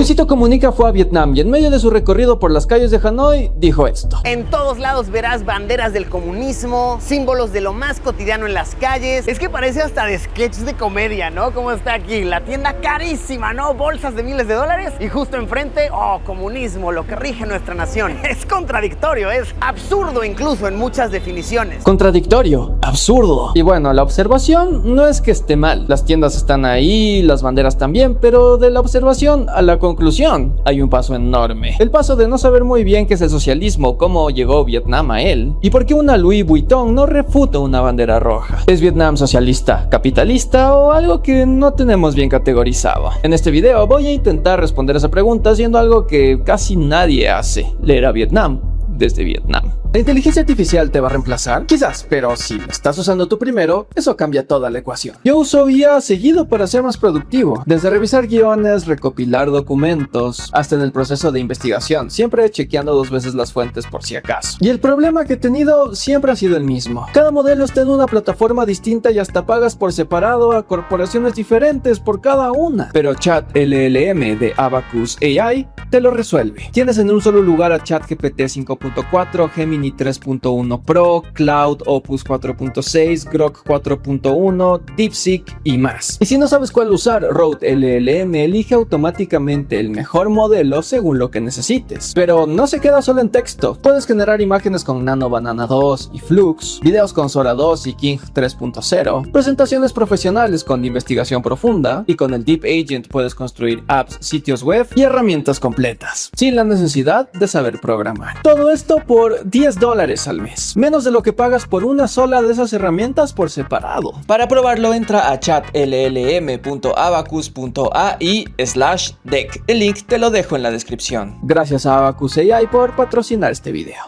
Luisito Comunica fue a Vietnam y en medio de su recorrido por las calles de Hanoi dijo esto: en todos lados verás banderas del comunismo, símbolos de lo más cotidiano en las calles. Es que parece hasta de sketch de comedia, ¿no? Como está aquí, la tienda carísima, ¿no? Bolsas de miles de dólares y justo enfrente, oh, comunismo, lo que rige nuestra nación. Es contradictorio, es absurdo incluso en muchas definiciones. Contradictorio, absurdo. Y bueno, la observación no es que esté mal. Las tiendas están ahí, las banderas también, pero de la observación a la conclusión hay un paso enorme. El paso de no saber muy bien qué es el socialismo, cómo llegó Vietnam a él y por qué una Louis Vuitton no refuta una bandera roja. ¿Es Vietnam socialista, capitalista o algo que no tenemos bien categorizado? En este video voy a intentar responder esa pregunta haciendo algo que casi nadie hace: leer a Vietnam desde Vietnam. ¿La inteligencia artificial te va a reemplazar? Quizás, pero si la estás usando tú primero, eso cambia toda la ecuación. Yo uso IA seguido para ser más productivo, desde revisar guiones, recopilar documentos, hasta en el proceso de investigación, siempre chequeando 2 veces las fuentes por si acaso. Y el problema que he tenido siempre ha sido el mismo: cada modelo está en una plataforma distinta y hasta pagas por separado a corporaciones diferentes por cada una. Pero ChatLLM de Abacus AI te lo resuelve. Tienes en un solo lugar a ChatGPT 5.4, Gemini 3.1 Pro, Cloud Opus 4.6, Grok 4.1, DeepSeek y más. Y si no sabes cuál usar, Route LLM elige automáticamente el mejor modelo según lo que necesites. Pero no se queda solo en texto. Puedes generar imágenes con Nano Banana 2 y Flux, videos con Sora 2 y King 3.0, presentaciones profesionales con investigación profunda, y con el Deep Agent puedes construir apps, sitios web y herramientas completas, sin la necesidad de saber programar. Todo esto por $10 al mes, menos de lo que pagas por una sola de esas herramientas por separado. Para probarlo, entra a chatllm.abacus.ai/deck. El link te lo dejo en la descripción. Gracias a Abacus AI por patrocinar este video.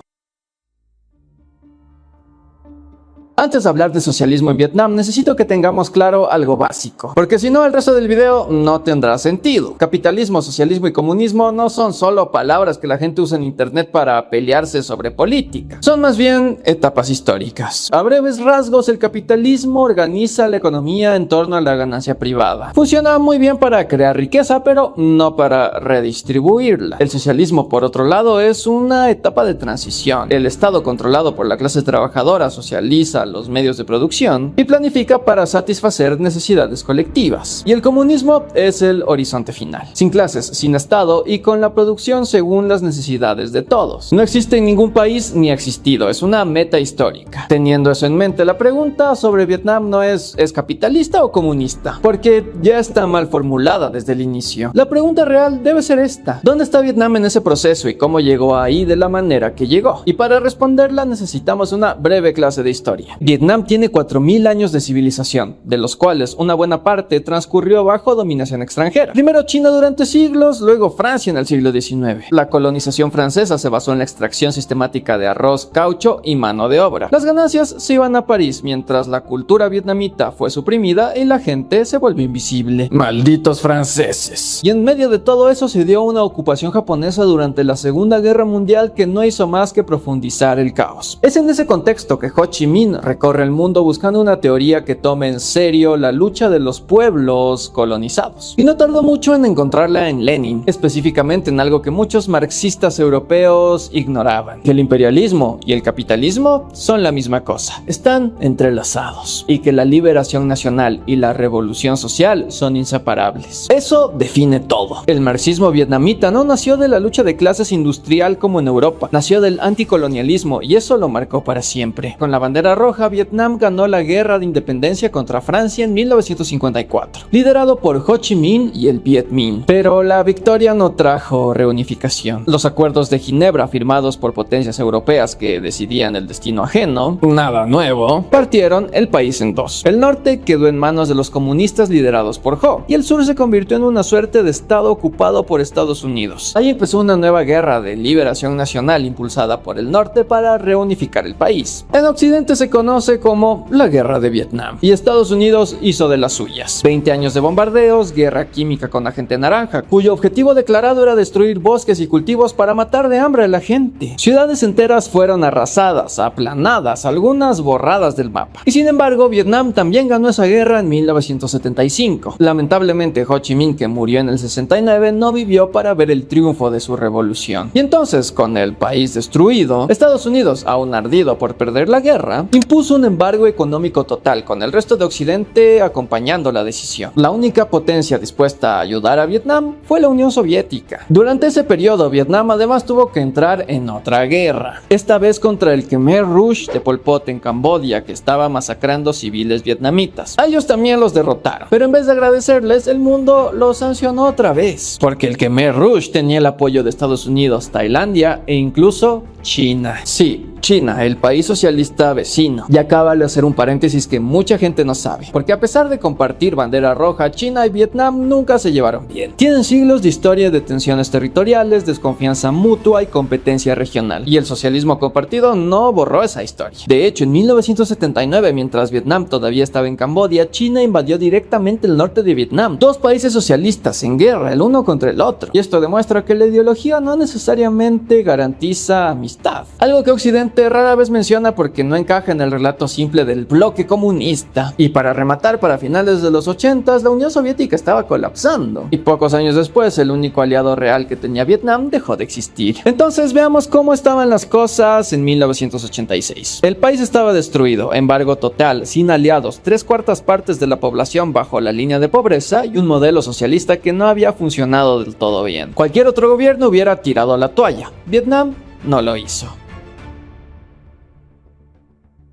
Antes de hablar de socialismo en Vietnam, necesito que tengamos claro algo básico, porque si no el resto del video no tendrá sentido. Capitalismo, socialismo y comunismo no son solo palabras que la gente usa en internet para pelearse sobre política. Son más bien etapas históricas. A breves rasgos, el capitalismo organiza la economía en torno a la ganancia privada. Funciona muy bien para crear riqueza, pero no para redistribuirla. El socialismo, por otro lado, es una etapa de transición. El Estado, controlado por la clase trabajadora, socializa los medios de producción y planifica para satisfacer necesidades colectivas. Y el comunismo es el horizonte final, sin clases, sin Estado y con la producción según las necesidades de todos. No existe en ningún país ni ha existido, es una meta histórica. Teniendo eso en mente, la pregunta sobre Vietnam no ¿es capitalista o comunista? Porque ya está mal formulada desde el inicio. La pregunta real debe ser esta: ¿dónde está Vietnam en ese proceso y cómo llegó ahí de la manera que llegó? Y para responderla necesitamos una breve clase de historia. Vietnam tiene 4000 años de civilización, de los cuales una buena parte transcurrió bajo dominación extranjera. Primero China durante siglos, luego Francia en el siglo XIX. La colonización francesa se basó en la extracción sistemática de arroz, caucho y mano de obra. Las ganancias se iban a París, mientras la cultura vietnamita fue suprimida y la gente se volvió invisible. ¡Malditos franceses! Y en medio de todo eso se dio una ocupación japonesa durante la Segunda Guerra Mundial que no hizo más que profundizar el caos. Es en ese contexto que Ho Chi Minh recorre el mundo buscando una teoría que tome en serio la lucha de los pueblos colonizados. Y no tardó mucho en encontrarla en Lenin, específicamente en algo que muchos marxistas europeos ignoraban: que el imperialismo y el capitalismo son la misma cosa, están entrelazados, y que la liberación nacional y la revolución social son inseparables. Eso define todo. El marxismo vietnamita no nació de la lucha de clases industrial como en Europa, nació del anticolonialismo y eso lo marcó para siempre. Con la bandera roja, Vietnam ganó la guerra de independencia contra Francia en 1954, liderado por Ho Chi Minh y el Viet Minh. Pero la victoria no trajo reunificación. Los acuerdos de Ginebra, firmados por potencias europeas que decidían el destino ajeno, nada nuevo, partieron el país en dos. El norte quedó en manos de los comunistas liderados por Ho, y el sur se convirtió en una suerte de estado ocupado por Estados Unidos. Ahí empezó una nueva guerra de liberación nacional impulsada por el norte para reunificar el país. En Occidente se conoce conoce como la Guerra de Vietnam, y Estados Unidos hizo de las suyas. 20 años de bombardeos, guerra química con agente naranja, cuyo objetivo declarado era destruir bosques y cultivos para matar de hambre a la gente. Ciudades enteras fueron arrasadas, aplanadas, algunas borradas del mapa. Y sin embargo, Vietnam también ganó esa guerra en 1975. Lamentablemente, Ho Chi Minh, que murió en el 69, no vivió para ver el triunfo de su revolución. Y entonces, con el país destruido, Estados Unidos, aún ardido por perder la guerra, impuso un embargo económico total, con el resto de Occidente acompañando la decisión. La única potencia dispuesta a ayudar a Vietnam fue la Unión Soviética. Durante ese periodo, Vietnam además tuvo que entrar en otra guerra, esta vez contra el Khmer Rouge de Pol Pot en Camboya, que estaba masacrando civiles vietnamitas. A ellos también los derrotaron, pero en vez de agradecerles, el mundo los sancionó otra vez, porque el Khmer Rouge tenía el apoyo de Estados Unidos, Tailandia e incluso China. Sí, China, el país socialista vecino. Y acaba de hacer un paréntesis que mucha gente no sabe, porque a pesar de compartir bandera roja, China y Vietnam nunca se llevaron bien. Tienen siglos de historia de tensiones territoriales, desconfianza mutua y competencia regional, y el socialismo compartido no borró esa historia. De hecho, en 1979, mientras Vietnam todavía estaba en Camboya, China invadió directamente el norte de Vietnam. Dos países socialistas en guerra, el uno contra el otro. Y esto demuestra que la ideología no necesariamente garantiza amistad, algo que Occidente rara vez menciona porque no encaja en el relato simple del bloque comunista. Y para rematar, para finales de los 80s, la Unión Soviética estaba colapsando, y pocos años después el único aliado real que tenía Vietnam dejó de existir. Entonces veamos cómo estaban las cosas en 1986. El país estaba destruido, embargo total, sin aliados, 3/4 partes de la población bajo la línea de pobreza y un modelo socialista que no había funcionado del todo bien. Cualquier otro gobierno hubiera tirado la toalla. Vietnam no lo hizo.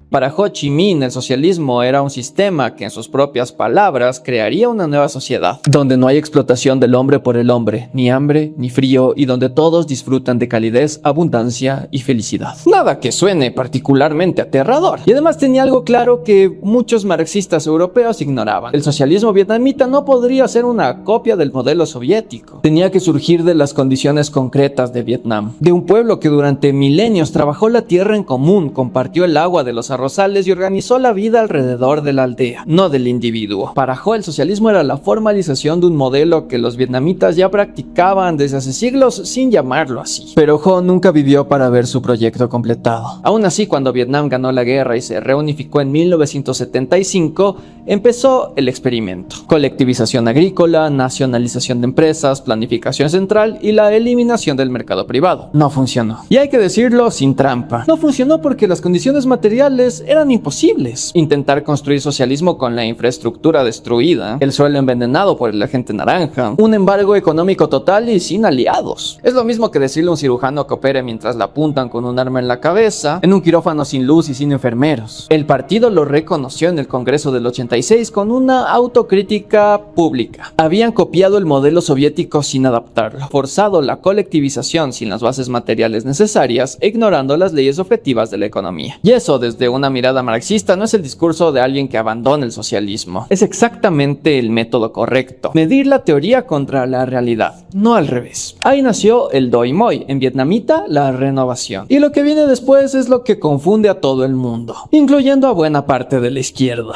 Para Ho Chi Minh, el socialismo era un sistema que, en sus propias palabras, crearía una nueva sociedad, donde no hay explotación del hombre por el hombre, ni hambre, ni frío, y donde todos disfrutan de calidez, abundancia y felicidad. Nada que suene particularmente aterrador. Y además tenía algo claro que muchos marxistas europeos ignoraban. El socialismo vietnamita no podría ser una copia del modelo soviético. Tenía que surgir de las condiciones concretas de Vietnam, de un pueblo que durante milenios trabajó la tierra en común, compartió el agua de los arrozales y organizó la vida alrededor de la aldea, no del individuo. Para Ho, el socialismo era la formalización de un modelo que los vietnamitas ya practicaban desde hace siglos sin llamarlo así. Pero Ho nunca vivió para ver su proyecto completado. Aún así, cuando Vietnam ganó la guerra y se reunificó en 1975, empezó el experimento. Colectivización agrícola, nacionalización de empresas, planificación central y la eliminación del mercado privado. No funcionó. Y hay que decirlo sin trampa. No funcionó porque las condiciones materiales eran imposibles. Intentar construir socialismo con la infraestructura destruida, el suelo envenenado por el agente naranja, un embargo económico total y sin aliados. Es lo mismo que decirle a un cirujano que opere mientras le apuntan con un arma en la cabeza, en un quirófano sin luz y sin enfermeros. El partido lo reconoció en el Congreso del 86 con una autocrítica pública. Habían copiado el modelo soviético sin adaptarlo, forzado la colectivización sin las bases materiales necesarias e ignorando las leyes objetivas de la economía. Y eso, desde una mirada marxista, no es el discurso de alguien que abandona el socialismo. Es exactamente el método correcto. Medir la teoría contra la realidad, no al revés. Ahí nació el Doi Moi, en vietnamita la renovación. Y lo que viene después es lo que confunde a todo el mundo, incluyendo a buena parte de la izquierda.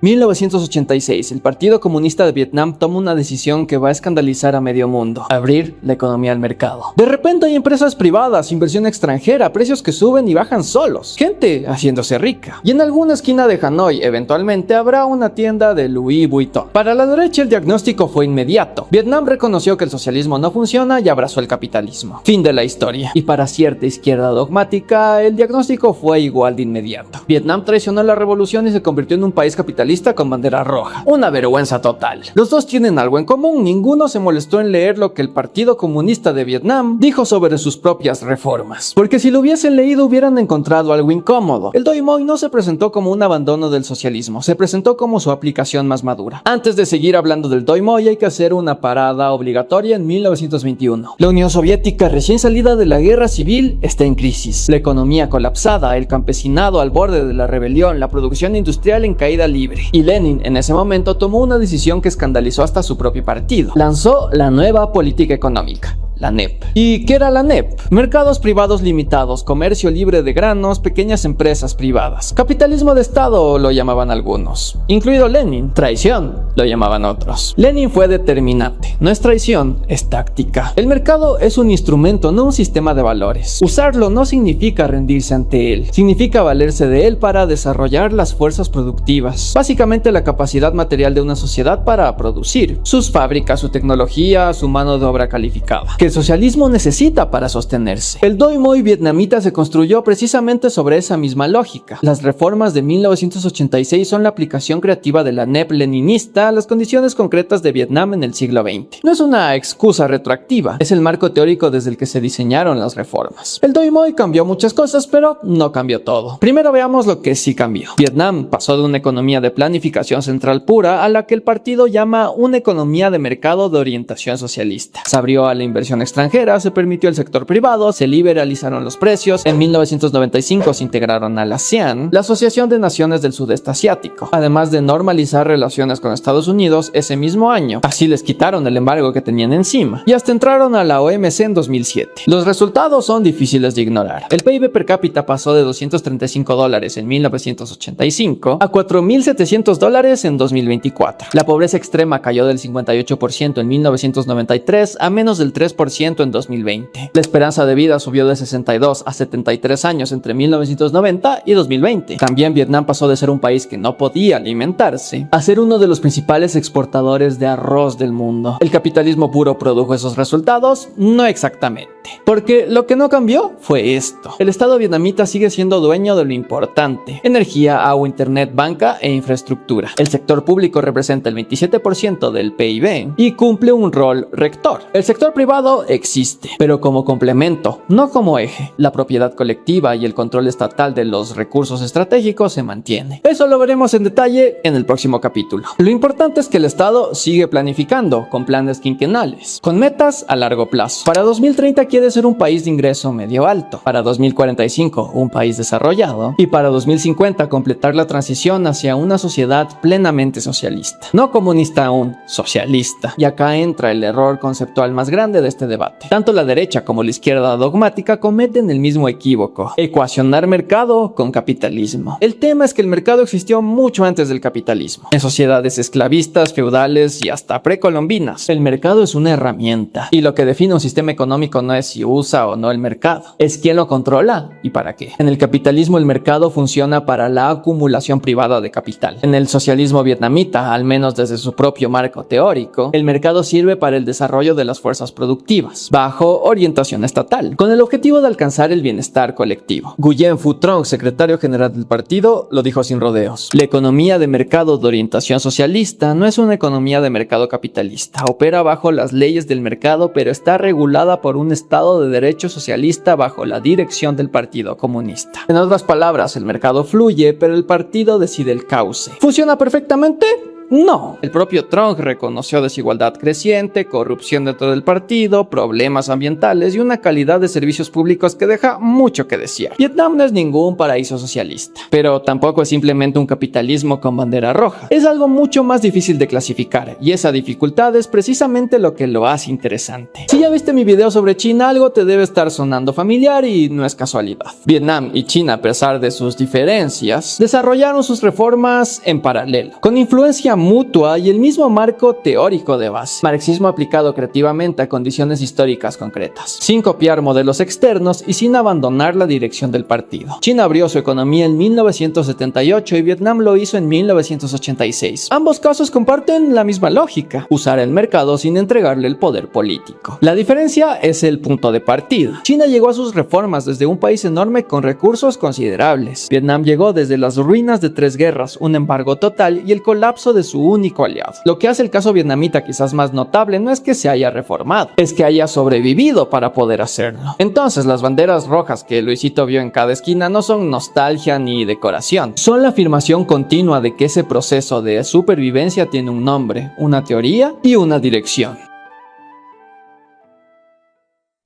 1986, el Partido Comunista de Vietnam toma una decisión que va a escandalizar a medio mundo: abrir la economía al mercado. De repente hay empresas privadas, inversión extranjera, precios que suben y bajan solos, gente haciéndose rica. Y en alguna esquina de Hanoi, eventualmente, habrá una tienda de Louis Vuitton. Para la derecha el diagnóstico fue inmediato. Vietnam reconoció que el socialismo no funciona y abrazó el capitalismo. Fin de la historia. Y para cierta izquierda dogmática, el diagnóstico fue igual de inmediato. Vietnam traicionó la revolución y se convirtió en un país capitalista con bandera roja. Una vergüenza total. Los dos tienen algo en común: ninguno se molestó en leer lo que el Partido Comunista de Vietnam dijo sobre sus propias reformas, porque si lo hubiesen leído hubieran encontrado algo incómodo. El Doi Moi no se presentó como un abandono del socialismo, se presentó como su aplicación más madura. Antes de seguir hablando del Doi Moi, hay que hacer una parada obligatoria en 1921. La Unión Soviética, recién salida de la guerra civil, está en crisis. La economía colapsada, el campesinado al borde de la rebelión, la producción industrial en caída libre. Y Lenin, en ese momento, tomó una decisión que escandalizó hasta su propio partido. Lanzó la nueva política económica. la NEP. ¿Y qué era la NEP? Mercados privados limitados, comercio libre de granos, pequeñas empresas privadas. Capitalismo de Estado lo llamaban algunos, incluido Lenin. Traición lo llamaban otros. Lenin fue determinante, no es traición, es táctica. El mercado es un instrumento, no un sistema de valores. Usarlo no significa rendirse ante él, significa valerse de él para desarrollar las fuerzas productivas, básicamente la capacidad material de una sociedad para producir, sus fábricas, su tecnología, su mano de obra calificada, que el socialismo necesita para sostenerse. El Doi Moi vietnamita se construyó precisamente sobre esa misma lógica. Las reformas de 1986 son la aplicación creativa de la NEP leninista a las condiciones concretas de Vietnam en el siglo XX. No es una excusa retroactiva, es el marco teórico desde el que se diseñaron las reformas. El Doi Moi cambió muchas cosas, pero no cambió todo. Primero veamos lo que sí cambió. Vietnam pasó de una economía de planificación central pura a la que el partido llama una economía de mercado de orientación socialista. Se abrió a la inversión extranjera, se permitió el sector privado, se liberalizaron los precios. En 1995 se integraron a la ASEAN, la Asociación de Naciones del Sudeste Asiático, además de normalizar relaciones con Estados Unidos ese mismo año. Así les quitaron el embargo que tenían encima y hasta entraron a la OMC en 2007. Los resultados son difíciles de ignorar. El PIB per cápita pasó de $235 en 1985 a $4.700 en 2024. La pobreza extrema cayó del 58% en 1993 a menos del 3% en 2020. La esperanza de vida subió de 62 a 73 años entre 1990 y 2020. También Vietnam pasó de ser un país que no podía alimentarse a ser uno de los principales exportadores de arroz del mundo. ¿El capitalismo puro produjo esos resultados? No exactamente. Porque lo que no cambió fue esto. El Estado vietnamita sigue siendo dueño de lo importante: energía, agua, internet, banca e infraestructura. El sector público representa el 27% del PIB y cumple un rol rector. El sector privado existe, pero como complemento, no como eje. La propiedad colectiva y el control estatal de los recursos estratégicos se mantiene. Eso lo veremos en detalle en el próximo capítulo. Lo importante es que el Estado sigue planificando con planes quinquenales, con metas a largo plazo. Para 2030 quiere ser un país de ingreso medio alto, para 2045 un país desarrollado y para 2050 completar la transición hacia una sociedad plenamente socialista. No comunista aún, socialista. Y acá entra el error conceptual más grande de este debate. Tanto la derecha como la izquierda dogmática cometen el mismo equívoco: ecuacionar mercado con capitalismo. El tema es que el mercado existió mucho antes del capitalismo, en sociedades esclavistas, feudales y hasta precolombinas. El mercado es una herramienta y lo que define un sistema económico no es si usa o no el mercado, es quién lo controla y para qué. En el capitalismo el mercado funciona para la acumulación privada de capital. En el socialismo vietnamita, al menos desde su propio marco teórico, el mercado sirve para el desarrollo de las fuerzas productivas, bajo orientación estatal, con el objetivo de alcanzar el bienestar colectivo. Nguyen Phu Trong, secretario general del partido, lo dijo sin rodeos: la economía de mercado de orientación socialista no es una economía de mercado capitalista. Opera bajo las leyes del mercado, pero está regulada por un Estado de derecho socialista bajo la dirección del Partido Comunista. En otras palabras, el mercado fluye, pero el partido decide el cauce. ¿Funciona perfectamente? No. El propio Trump reconoció desigualdad creciente, corrupción dentro del partido, problemas ambientales y una calidad de servicios públicos que deja mucho que desear. Vietnam no es ningún paraíso socialista, pero tampoco es simplemente un capitalismo con bandera roja. Es algo mucho más difícil de clasificar, y esa dificultad es precisamente lo que lo hace interesante. Si ya viste mi video sobre China, algo te debe estar sonando familiar y no es casualidad. Vietnam y China, a pesar de sus diferencias, desarrollaron sus reformas en paralelo, con influencia mutua y el mismo marco teórico de base: marxismo aplicado creativamente a condiciones históricas concretas, sin copiar modelos externos y sin abandonar la dirección del partido. China abrió su economía en 1978 y Vietnam lo hizo en 1986. Ambos casos comparten la misma lógica: usar el mercado sin entregarle el poder político. La diferencia es el punto de partida. China llegó a sus reformas desde un país enorme con recursos considerables. Vietnam llegó desde las ruinas de 3 guerras, un embargo total y el colapso de su único aliado. Lo que hace el caso vietnamita quizás más notable no es que se haya reformado, es que haya sobrevivido para poder hacerlo. Entonces, las banderas rojas que Luisito vio en cada esquina no son nostalgia ni decoración, son la afirmación continua de que ese proceso de supervivencia tiene un nombre, una teoría y una dirección.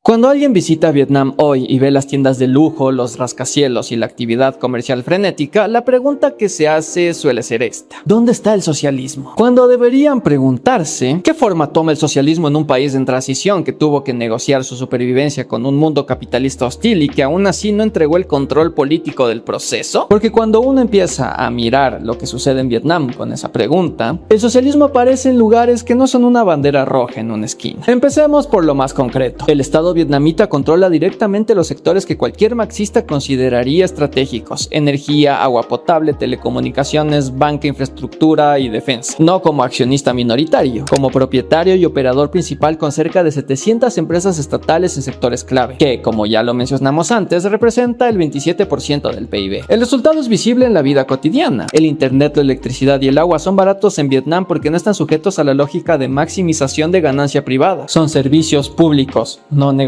Cuando alguien visita Vietnam hoy y ve las tiendas de lujo, los rascacielos y la actividad comercial frenética, la pregunta que se hace suele ser esta: ¿dónde está el socialismo? Cuando deberían preguntarse ¿qué forma toma el socialismo en un país en transición que tuvo que negociar su supervivencia con un mundo capitalista hostil y que aún así no entregó el control político del proceso? Porque cuando uno empieza a mirar lo que sucede en Vietnam con esa pregunta, el socialismo aparece en lugares que no son una bandera roja en una esquina. Empecemos por lo más concreto. El Estado vietnamita controla directamente los sectores que cualquier marxista consideraría estratégicos: energía, agua potable, telecomunicaciones, banca, infraestructura y defensa. No como accionista minoritario, como propietario y operador principal con cerca de 700 empresas estatales en sectores clave, que, como ya lo mencionamos antes, representa el 27% del PIB. El resultado es visible en la vida cotidiana. El internet, la electricidad y el agua son baratos en Vietnam porque no están sujetos a la lógica de maximización de ganancia privada. Son servicios públicos, no negocio.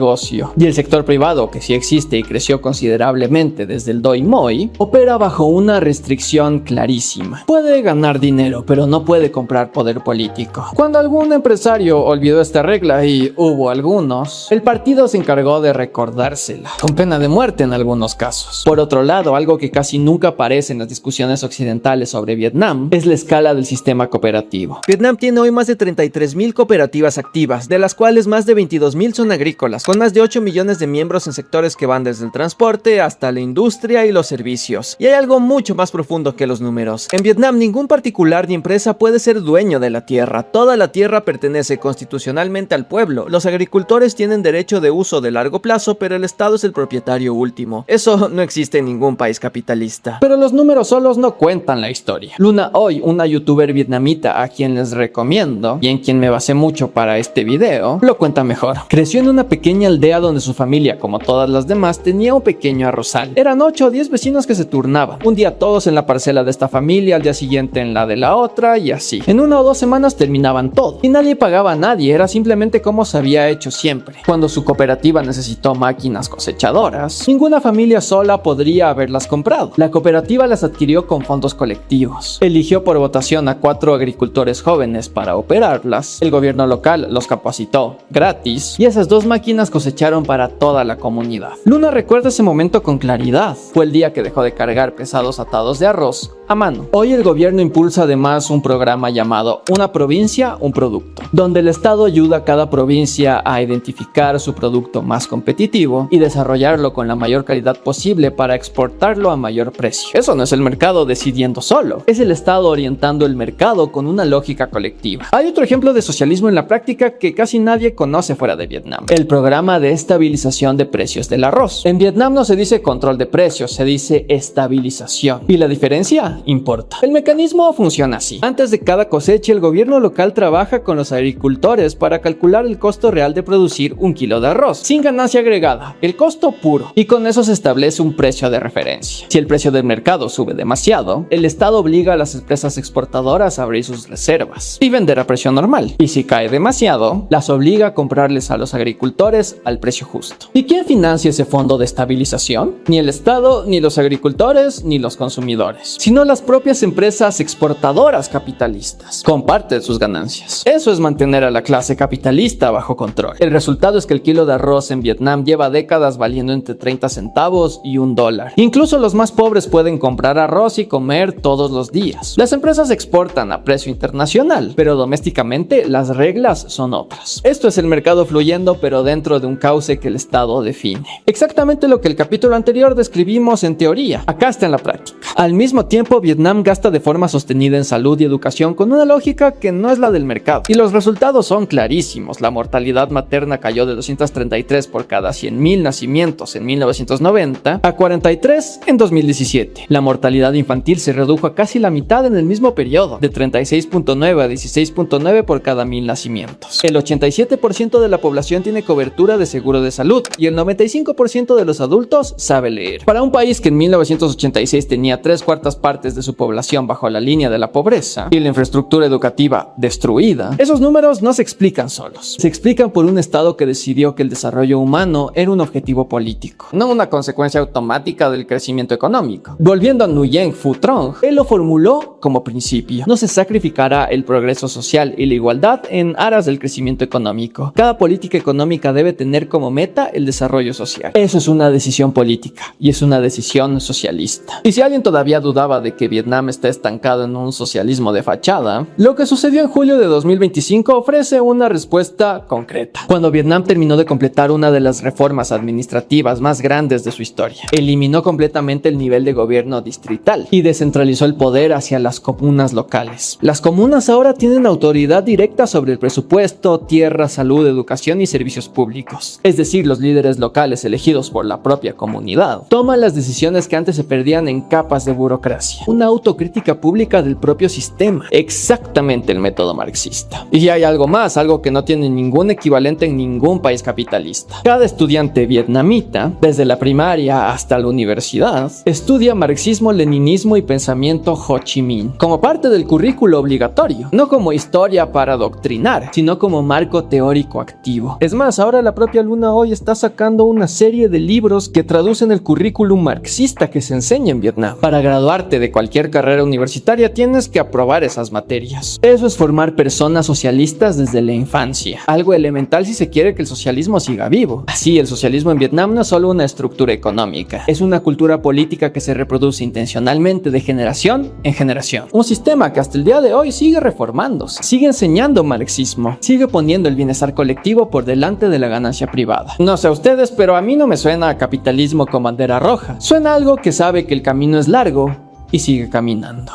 Y el sector privado, que sí existe y creció considerablemente desde el Doi Moi, opera bajo una restricción clarísima. Puede ganar dinero, pero no puede comprar poder político. Cuando algún empresario olvidó esta regla, y hubo algunos, el partido se encargó de recordársela, con pena de muerte en algunos casos. Por otro lado, algo que casi nunca aparece en las discusiones occidentales sobre Vietnam es la escala del sistema cooperativo. Vietnam tiene hoy más de 33.000 cooperativas activas, de las cuales más de 22.000 son agrícolas, con más de 8 millones de miembros en sectores que van desde el transporte hasta la industria y los servicios. Y hay algo mucho más profundo que los números. En Vietnam, ningún particular ni empresa puede ser dueño de la tierra. Toda la tierra pertenece constitucionalmente al pueblo. Los agricultores tienen derecho de uso de largo plazo, pero el Estado es el propietario último. Eso no existe en ningún país capitalista. Pero los números solos no cuentan la historia. Luna Oy, una youtuber vietnamita a quien les recomiendo y en quien me basé mucho para este video, lo cuenta mejor. Creció en una pequeña aldea donde su familia, como todas las demás, tenía un pequeño arrozal. Eran 8 o 10 vecinos que se turnaban. Un día todos en la parcela de esta familia, al día siguiente en la de la otra y así. En 1 o 2 semanas terminaban todo. Y nadie pagaba a nadie, era simplemente como se había hecho siempre. Cuando su cooperativa necesitó máquinas cosechadoras, ninguna familia sola podría haberlas comprado. La cooperativa las adquirió con fondos colectivos. Eligió por votación a 4 agricultores jóvenes para operarlas. El gobierno local los capacitó gratis y esas 2 máquinas cosecharon para toda la comunidad. Luna recuerda ese momento con claridad. Fue el día que dejó de cargar pesados atados de arroz a mano. Hoy el gobierno impulsa además un programa llamado Una provincia, un producto, donde el Estado ayuda a cada provincia a identificar su producto más competitivo y desarrollarlo con la mayor calidad posible para exportarlo a mayor precio. Eso no es el mercado decidiendo solo, es el Estado orientando el mercado con una lógica colectiva. Hay otro ejemplo de socialismo en la práctica que casi nadie conoce fuera de Vietnam: el programa de estabilización de precios del arroz. En Vietnam no se dice control de precios, se dice estabilización. ¿Y la diferencia? Importa. El mecanismo funciona así. Antes de cada cosecha, el gobierno local trabaja con los agricultores para calcular el costo real de producir 1 kilo de arroz, sin ganancia agregada, el costo puro, y con eso se establece un precio de referencia. Si el precio del mercado sube demasiado, el Estado obliga a las empresas exportadoras a abrir sus reservas y vender a precio normal. Y si cae demasiado, las obliga a comprarles a los agricultores al precio justo. ¿Y quién financia ese fondo de estabilización? Ni el Estado, ni los agricultores, ni los consumidores, sino las propias empresas exportadoras capitalistas, con parte de sus ganancias. Eso es mantener a la clase capitalista bajo control. El resultado es que el kilo de arroz en Vietnam lleva décadas valiendo entre 30 centavos y $1. Incluso los más pobres pueden comprar arroz y comer todos los días. Las empresas exportan a precio internacional, pero domésticamente las reglas son otras. Esto es el mercado fluyendo, pero dentro de un cauce que el Estado define. Exactamente lo que el capítulo anterior describimos en teoría. Acá está en la práctica. Al mismo tiempo, Vietnam gasta de forma sostenida en salud y educación con una lógica que no es la del mercado. Y los resultados son clarísimos. La mortalidad materna cayó de 233 por cada 100.000 nacimientos en 1990 a 43 en 2017. La mortalidad infantil se redujo a casi la mitad en el mismo periodo, de 36.9 a 16.9 por cada 1.000 nacimientos. El 87% de la población tiene cobertura de seguro de salud y el 95% de los adultos sabe leer. Para un país que en 1986 tenía 3/4 partes de su población bajo la línea de la pobreza y la infraestructura educativa destruida, esos números no se explican solos. Se explican por un Estado que decidió que el desarrollo humano era un objetivo político, no una consecuencia automática del crecimiento económico. Volviendo a Nguyen Phu Trong, él lo formuló como principio: no se sacrificará el progreso social y la igualdad en aras del crecimiento económico. Cada política económica debe debe tener como meta el desarrollo social. Eso es una decisión política y es una decisión socialista. Y si alguien todavía dudaba de que Vietnam está estancado en un socialismo de fachada, lo que sucedió en julio de 2025 ofrece una respuesta concreta. Cuando Vietnam terminó de completar una de las reformas administrativas más grandes de su historia, eliminó completamente el nivel de gobierno distrital y descentralizó el poder hacia las comunas locales. Las comunas ahora tienen autoridad directa sobre el presupuesto, tierra, salud, educación y servicios públicos. Es decir, los líderes locales elegidos por la propia comunidad toman las decisiones que antes se perdían en capas de burocracia. Una autocrítica pública del propio sistema. Exactamente el método marxista. Y hay algo más, algo que no tiene ningún equivalente en ningún país capitalista. Cada estudiante vietnamita, desde la primaria hasta la universidad, estudia marxismo, leninismo y pensamiento Ho Chi Minh como parte del currículo obligatorio, no como historia para adoctrinar, sino como marco teórico activo. Es más, ahora la propia Luna hoy está sacando una serie de libros que traducen el currículum marxista que se enseña en Vietnam. Para graduarte de cualquier carrera universitaria tienes que aprobar esas materias. Eso es formar personas socialistas desde la infancia, algo elemental si se quiere que el socialismo siga vivo. Así, el socialismo en Vietnam no es solo una estructura económica, es una cultura política que se reproduce intencionalmente de generación en generación. Un sistema que hasta el día de hoy sigue reformándose, sigue enseñando marxismo, sigue poniendo el bienestar colectivo por delante de la ganancia privada. No sé a ustedes, pero a mí no me suena a capitalismo con bandera roja. Suena a algo que sabe que el camino es largo y sigue caminando.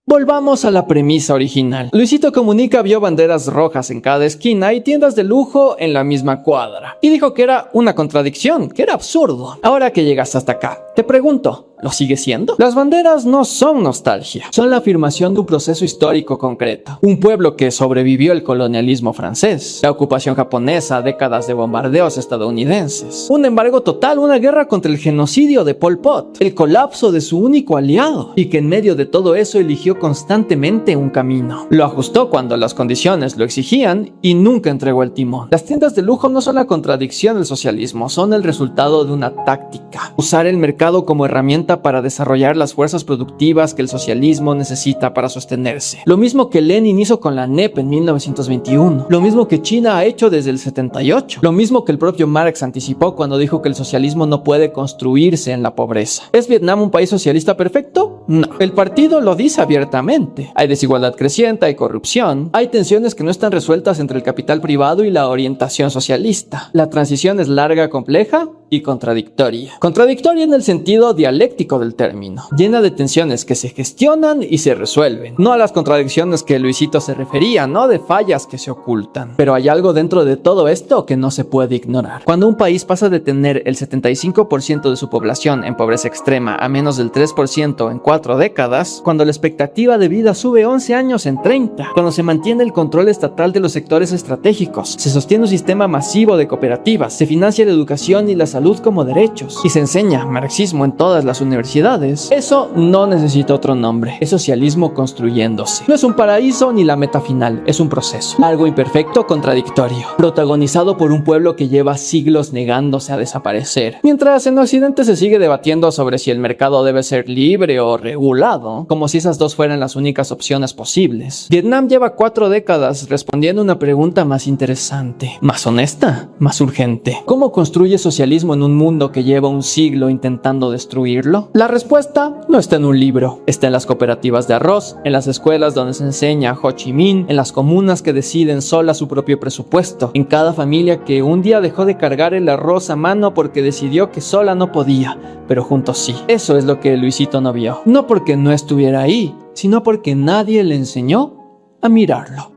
Volvamos a la premisa original. Luisito Comunica vio banderas rojas en cada esquina y tiendas de lujo en la misma cuadra. Y dijo que era una contradicción, que era absurdo. Ahora que llegaste hasta acá, te pregunto, ¿lo sigue siendo? Las banderas no son nostalgia, son la afirmación de un proceso histórico concreto. Un pueblo que sobrevivió el colonialismo francés, la ocupación japonesa, décadas de bombardeos estadounidenses, un embargo total, una guerra contra el genocidio de Pol Pot, el colapso de su único aliado, y que en medio de todo eso eligió constantemente un camino. Lo ajustó cuando las condiciones lo exigían y nunca entregó el timón. Las tiendas de lujo no son la contradicción del socialismo, son el resultado de una táctica. Usar el mercado como herramienta para desarrollar las fuerzas productivas que el socialismo necesita para sostenerse. Lo mismo que Lenin hizo con la NEP en 1921. Lo mismo que China ha hecho desde el 78. Lo mismo que el propio Marx anticipó cuando dijo que el socialismo no puede construirse en la pobreza. ¿Es Vietnam un país socialista perfecto? No. El partido lo dice abiertamente. Hay desigualdad creciente, hay corrupción, hay tensiones que no están resueltas entre el capital privado y la orientación socialista. La transición es larga, compleja y contradictoria. Contradictoria en el sentido dialéctico del término, llena de tensiones que se gestionan y se resuelven. No a las contradicciones que Luisito se refería, no de fallas que se ocultan. Pero hay algo dentro de todo esto que no se puede ignorar. Cuando un país pasa de tener el 75% de su población en pobreza extrema a menos del 3% en 4 décadas, cuando la expectativa de vida sube 11 años en 30, cuando se mantiene el control estatal de los sectores estratégicos, se sostiene un sistema masivo de cooperativas, se financia la educación y la salud como derechos, y se enseña marxismo en todas las universidades, eso no necesita otro nombre. Es socialismo construyéndose. No es un paraíso ni la meta final, es un proceso. Algo imperfecto, contradictorio, protagonizado por un pueblo que lleva siglos negándose a desaparecer. Mientras en Occidente se sigue debatiendo sobre si el mercado debe ser libre o regulado, como si esas dos fueran las únicas opciones posibles, Vietnam lleva 4 décadas respondiendo una pregunta más interesante, más honesta, más urgente. ¿Cómo construye socialismo en un mundo que lleva un siglo intentando destruirlo? La respuesta no está en un libro, está en las cooperativas de arroz, en las escuelas donde se enseña Ho Chi Minh, en las comunas que deciden solas su propio presupuesto, en cada familia que un día dejó de cargar el arroz a mano porque decidió que sola no podía, pero juntos sí. Eso es lo que Luisito no vio, no porque no estuviera ahí, sino porque nadie le enseñó a mirarlo.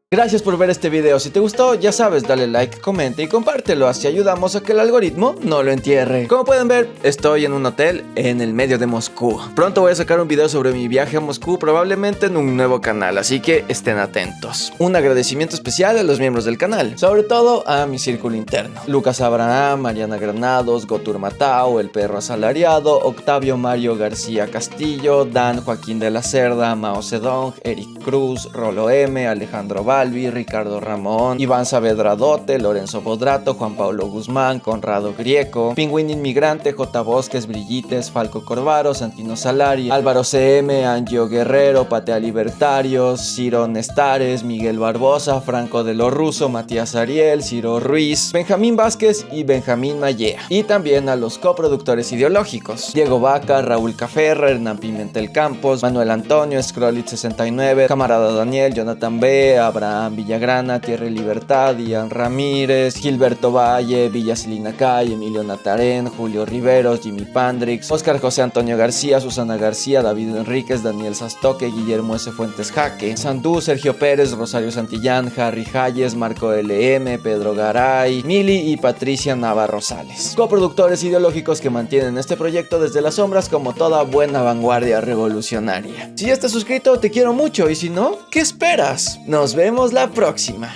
Gracias por ver este video. Si te gustó, ya sabes, dale like, comenta y compártelo, así ayudamos a que el algoritmo no lo entierre. Como pueden ver, estoy en un hotel en el medio de Moscú. Pronto voy a sacar un video sobre mi viaje a Moscú, probablemente en un nuevo canal, así que estén atentos. Un agradecimiento especial a los miembros del canal, sobre todo a mi círculo interno: Lucas Abraham, Mariana Granados, Gotur Matao, El Perro Asalariado, Octavio Mario García Castillo, Dan Joaquín de la Cerda, Mao Zedong, Eric Cruz, Rolo M, Alejandro Bar, Balbi, Ricardo Ramón, Iván Saavedra Dote, Lorenzo Bodrato, Juan Pablo Guzmán, Conrado Grieco, Pingüín Inmigrante, J. Bosques, Brillites, Falco Corvaro, Santino Salari, Álvaro CM, Angio Guerrero, Patea Libertarios, Ciro Nestares, Miguel Barbosa, Franco de lo Russo, Matías Ariel, Ciro Ruiz, Benjamín Vázquez y Benjamín Mallea. Y también a los coproductores ideológicos: Diego Vaca, Raúl Caferra, Hernán Pimentel Campos, Manuel Antonio, Scrollit69, Camarada Daniel, Jonathan B., Abraham Villagrana, Tierra y Libertad, Ian Ramírez, Gilberto Valle, Villa Celina Cay, Emilio Natarén, Julio Riveros, Jimmy Pandrix, Oscar José Antonio García, Susana García, David Enríquez, Daniel Sastoque, Guillermo S. Fuentes Jaque, Sandú, Sergio Pérez, Rosario Santillán, Harry Hayes, Marco LM, Pedro Garay, Mili y Patricia Navarro Sales. Coproductores ideológicos que mantienen este proyecto desde las sombras como toda buena vanguardia revolucionaria. Si ya estás suscrito, te quiero mucho, y si no, ¿qué esperas? Nos vemos la próxima.